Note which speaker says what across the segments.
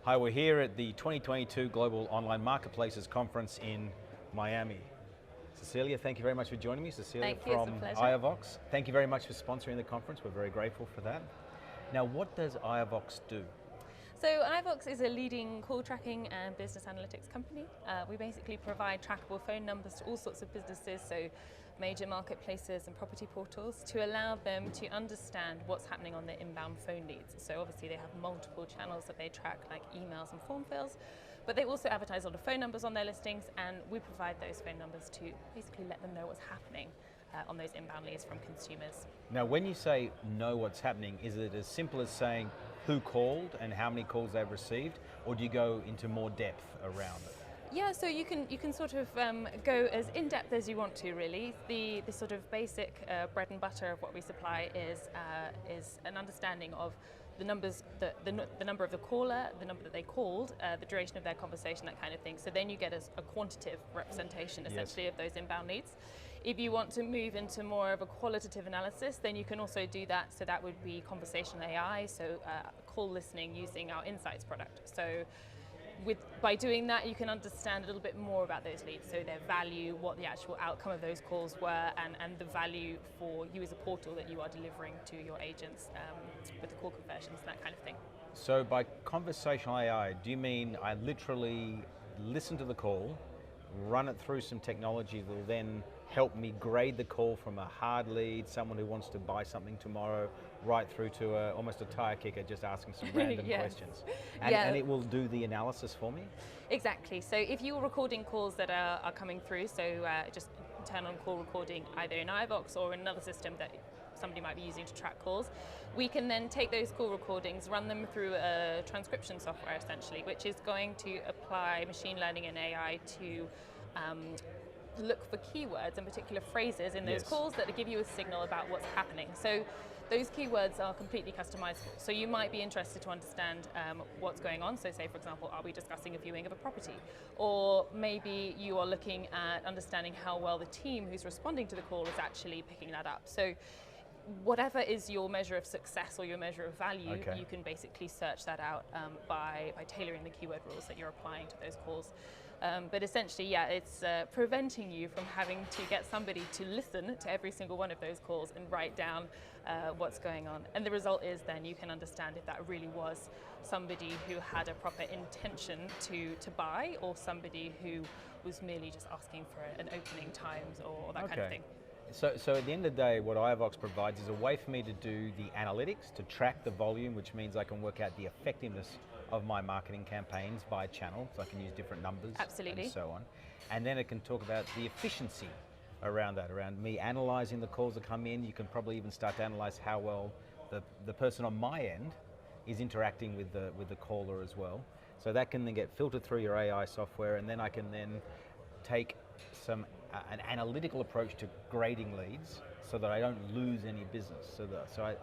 Speaker 1: Hi, we're here at the 2022 Global Online Marketplaces Conference in Miami. Cecilia, thank you very much for joining me. Cecilia from Iovox. Thank you very much for sponsoring the conference. We're very grateful for that. Now, what does Iovox do?
Speaker 2: So Iovox is a leading call tracking and business analytics company. We basically provide trackable phone numbers to all sorts of businesses, so major marketplaces and property portals, to allow them to understand what's happening on their inbound phone leads. So obviously they have multiple channels that they track, like emails and form fills, but they also advertise a lot of phone numbers on their listings, and we provide those phone numbers to basically let them know what's happening on those inbound leads from consumers.
Speaker 1: Now, when you say know what's happening, is it as simple as saying who called and how many calls they've received, or do you go into more depth around it?
Speaker 2: Yeah, so you can sort of go as in-depth as you want to, really. The sort of basic bread and butter of what we supply is an understanding of the numbers, the number of the caller, the number that they called, the duration of their conversation, that kind of thing. So then you get a quantitative representation, essentially, of those inbound leads. If you want to move into more of a qualitative analysis, then you can also do that. So that would be conversational AI, so call listening using our Insights product. So by doing that, you can understand a little bit more about those leads, so their value, what the actual outcome of those calls were, and the value for you as a portal that you are delivering to your agents with the call conversions and that kind of thing.
Speaker 1: So by conversational AI, do you mean I literally listen to the call, run it through some technology that will then help me grade the call from a hard lead, someone who wants to buy something tomorrow, right through to almost a tire kicker just asking some random questions. And it will do the analysis for me?
Speaker 2: Exactly. So if you're recording calls that are coming through, so just turn on call recording either in Iovox or in another system that somebody might be using to track calls, we can then take those call recordings, run them through a transcription software, essentially, which is going to apply machine learning and AI to look for keywords and particular phrases in those calls that give you a signal about what's happening. So those keywords are completely customizable. So you might be interested to understand what's going on. So say, for example, are we discussing a viewing of a property? Or maybe you are looking at understanding how well the team who's responding to the call is actually picking that up. So whatever is your measure of success or your measure of value, you can basically search that out by tailoring the keyword rules that you're applying to those calls. But essentially, yeah, it's preventing you from having to get somebody to listen to every single one of those calls and write down what's going on. And the result is then you can understand if that really was somebody who had a proper intention to buy, or somebody who was merely just asking for an opening times or that kind of thing.
Speaker 1: So at the end of the day, what Iovox provides is a way for me to do the analytics, to track the volume, which means I can work out the effectiveness of my marketing campaigns by channel, so I can use different numbers and so on. And then it can talk about the efficiency around that, around me analyzing the calls that come in. You can probably even start to analyze how well the person on my end is interacting with the caller as well. So that can then get filtered through your AI software, and then I can then take an analytical approach to grading leads so that I don't lose any business. So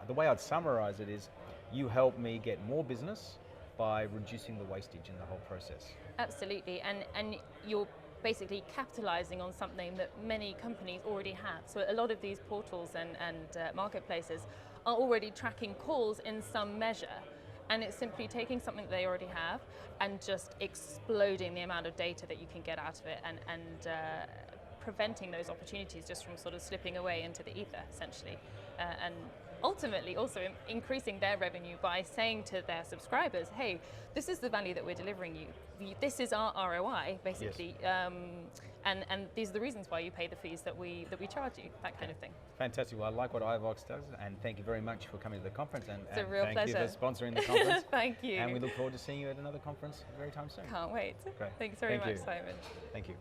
Speaker 1: the way I'd summarize it is, you help me get more business by reducing the wastage in the whole process.
Speaker 2: Absolutely, and you're basically capitalizing on something that many companies already have. So a lot of these portals and marketplaces are already tracking calls in some measure. And it's simply taking something that they already have and just exploding the amount of data that you can get out of it, and preventing those opportunities just from sort of slipping away into the ether, essentially. And ultimately also increasing their revenue by saying to their subscribers, hey, this is the value that we're delivering you. This is our ROI, basically. And these are the reasons why you pay the fees that we charge you, that kind of thing.
Speaker 1: Fantastic. Well, I like what Iovox does, and thank you very much for coming to the conference. And
Speaker 2: it's a real
Speaker 1: thank
Speaker 2: pleasure.
Speaker 1: you for sponsoring the conference.
Speaker 2: Thank you.
Speaker 1: And we look forward to seeing you at another conference very time soon.
Speaker 2: Can't wait.
Speaker 1: Great.
Speaker 2: Thanks very much, Simon.
Speaker 1: Thank you.